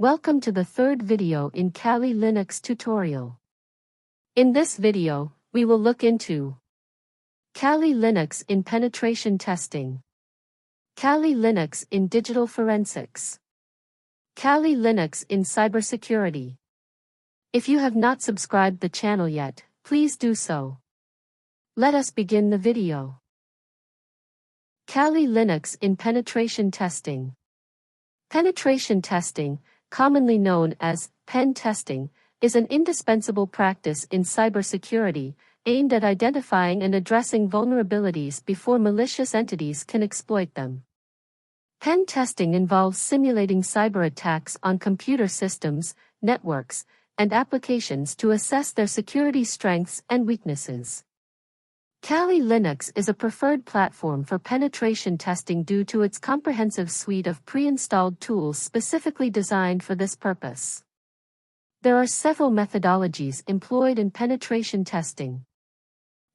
Welcome to the third video in Kali Linux tutorial. In this video, we will look into Kali Linux in penetration testing, Kali Linux in digital forensics, Kali Linux in cybersecurity. If you have not subscribed the channel yet, please do so. Let us begin the video. Kali Linux in penetration testing. Penetration testing, commonly known as pen testing, is an indispensable practice in cybersecurity, aimed at identifying and addressing vulnerabilities before malicious entities can exploit them. Pen testing involves simulating cyber attacks on computer systems, networks, and applications to assess their security strengths and weaknesses. Kali Linux is a preferred platform for penetration testing due to its comprehensive suite of pre-installed tools specifically designed for this purpose. There are several methodologies employed in penetration testing.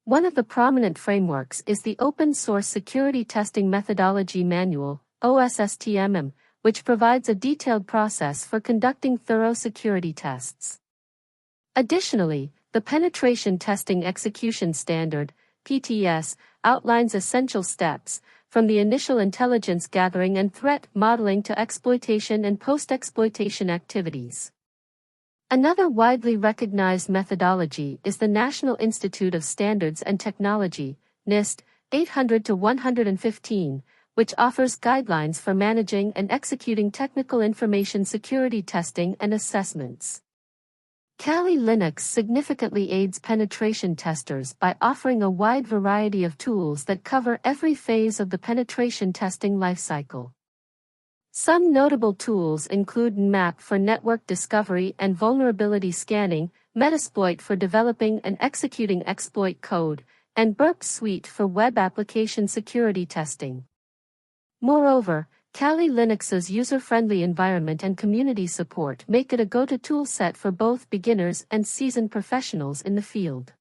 One of the prominent frameworks is the open-source Security Testing Methodology Manual, OSSTMM, which provides a detailed process for conducting thorough security tests. Additionally, the Penetration Testing Execution Standard, PTS, outlines essential steps, from the initial intelligence gathering and threat modeling to exploitation and post-exploitation activities. Another widely recognized methodology is the National Institute of Standards and Technology, NIST, 800-115, which offers guidelines for managing and executing technical information security testing and assessments. Kali Linux significantly aids penetration testers by offering a wide variety of tools that cover every phase of the penetration testing lifecycle. Some notable tools include Nmap for network discovery and vulnerability scanning, Metasploit for developing and executing exploit code, and Burp Suite for web application security testing. Moreover, Kali Linux's user-friendly environment and community support make it a go-to toolset for both beginners and seasoned professionals in the field.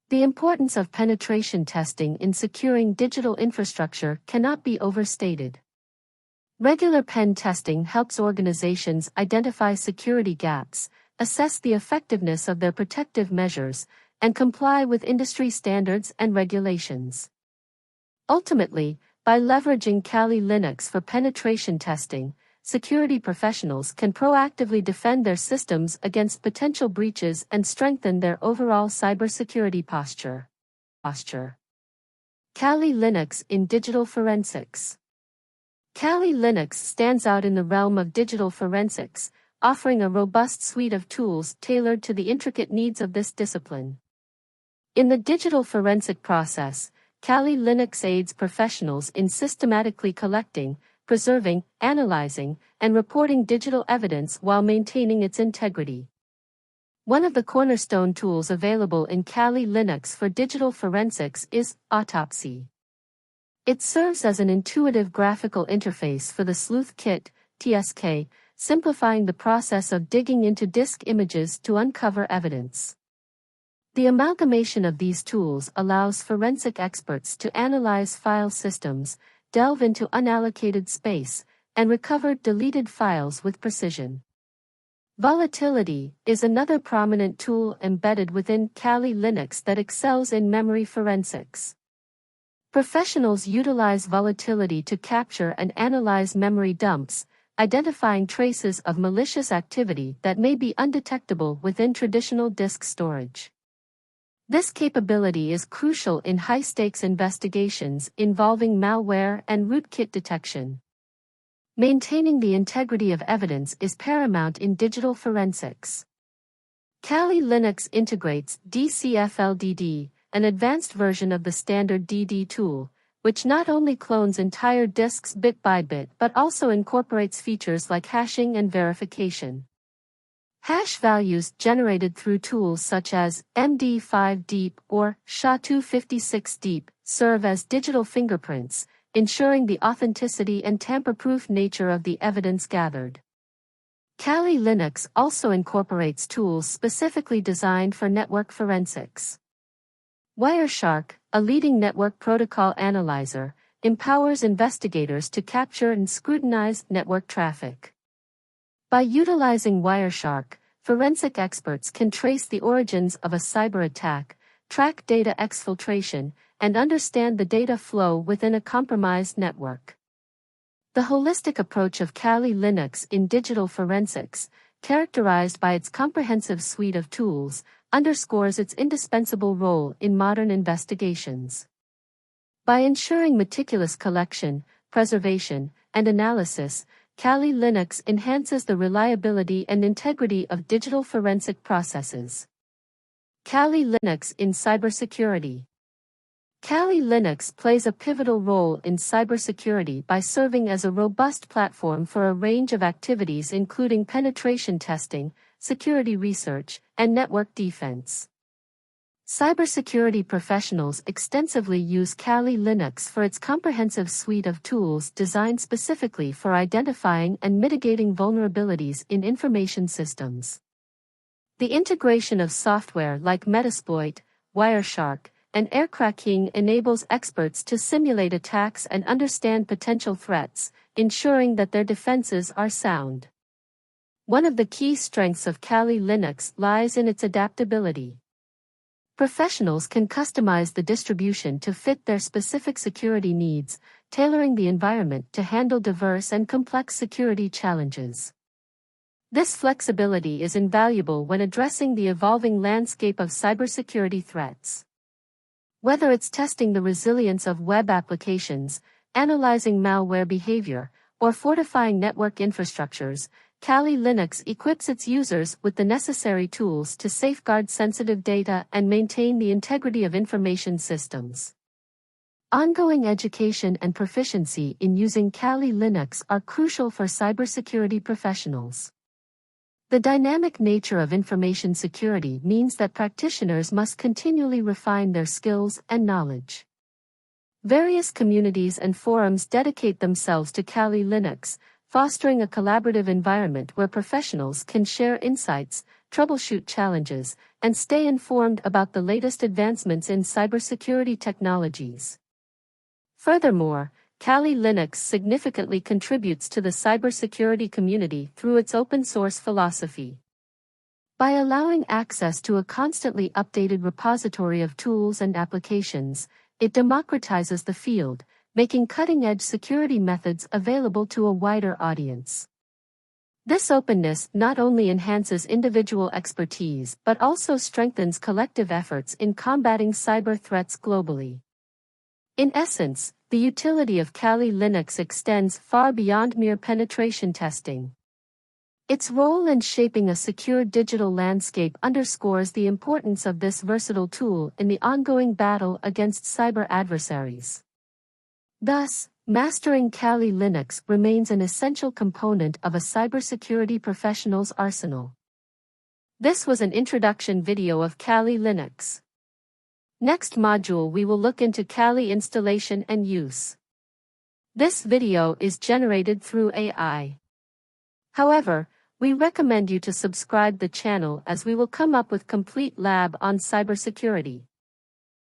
The importance of penetration testing in securing digital infrastructure cannot be overstated. Regular pen testing helps organizations identify security gaps, assess the effectiveness of their protective measures, and comply with industry standards and regulations. Ultimately, by leveraging Kali Linux for penetration testing, security professionals can proactively defend their systems against potential breaches and strengthen their overall cybersecurity posture. Kali Linux in digital forensics. Kali Linux stands out in the realm of digital forensics, offering a robust suite of tools tailored to the intricate needs of this discipline. In the digital forensic process, Kali Linux aids professionals in systematically collecting, preserving, analyzing, and reporting digital evidence while maintaining its integrity. One of the cornerstone tools available in Kali Linux for digital forensics is Autopsy. It serves as an intuitive graphical interface for the Sleuth Kit, TSK, simplifying the process of digging into disk images to uncover evidence. The amalgamation of these tools allows forensic experts to analyze file systems, delve into unallocated space, and recover deleted files with precision. Volatility is another prominent tool embedded within Kali Linux that excels in memory forensics. Professionals utilize volatility to capture and analyze memory dumps, identifying traces of malicious activity that may be undetectable within traditional disk storage. This capability is crucial in high-stakes investigations involving malware and rootkit detection. Maintaining the integrity of evidence is paramount in digital forensics. Kali Linux integrates DCFLDD, an advanced version of the standard DD tool, which not only clones entire disks bit by bit but also incorporates features like hashing and verification. Hash values generated through tools such as MD5Deep or SHA-256Deep serve as digital fingerprints, ensuring the authenticity and tamper-proof nature of the evidence gathered. Kali Linux also incorporates tools specifically designed for network forensics. Wireshark, a leading network protocol analyzer, empowers investigators to capture and scrutinize network traffic. By utilizing Wireshark, forensic experts can trace the origins of a cyber attack, track data exfiltration, and understand the data flow within a compromised network. The holistic approach of Kali Linux in digital forensics, characterized by its comprehensive suite of tools, underscores its indispensable role in modern investigations. By ensuring meticulous collection, preservation, and analysis, Kali Linux enhances the reliability and integrity of digital forensic processes. Kali Linux in cybersecurity. Kali Linux plays a pivotal role in cybersecurity by serving as a robust platform for a range of activities including penetration testing, security research, and network defense. Cybersecurity professionals extensively use Kali Linux for its comprehensive suite of tools designed specifically for identifying and mitigating vulnerabilities in information systems. The integration of software like Metasploit, Wireshark, and aircracking enables experts to simulate attacks and understand potential threats, ensuring that their defenses are sound. One of the key strengths of Kali Linux lies in its adaptability. Professionals can customize the distribution to fit their specific security needs, tailoring the environment to handle diverse and complex security challenges. This flexibility is invaluable when addressing the evolving landscape of cybersecurity threats. Whether it's testing the resilience of web applications, analyzing malware behavior, or fortifying network infrastructures, Kali Linux equips its users with the necessary tools to safeguard sensitive data and maintain the integrity of information systems. Ongoing education and proficiency in using Kali Linux are crucial for cybersecurity professionals. The dynamic nature of information security means that practitioners must continually refine their skills and knowledge. Various communities and forums dedicate themselves to Kali Linux, fostering a collaborative environment where professionals can share insights, troubleshoot challenges, and stay informed about the latest advancements in cybersecurity technologies. Furthermore, Kali Linux significantly contributes to the cybersecurity community through its open-source philosophy. By allowing access to a constantly updated repository of tools and applications, it democratizes the field, making cutting-edge security methods available to a wider audience. This openness not only enhances individual expertise but also strengthens collective efforts in combating cyber threats globally. In essence, the utility of Kali Linux extends far beyond mere penetration testing. Its role in shaping a secure digital landscape underscores the importance of this versatile tool in the ongoing battle against cyber adversaries. Thus, mastering Kali Linux remains an essential component of a cybersecurity professional's arsenal. This was an introduction video of Kali Linux. Next module we will look into Kali installation and use. This video is generated through AI. However, we recommend you to subscribe the channel as we will come up with complete lab on cybersecurity.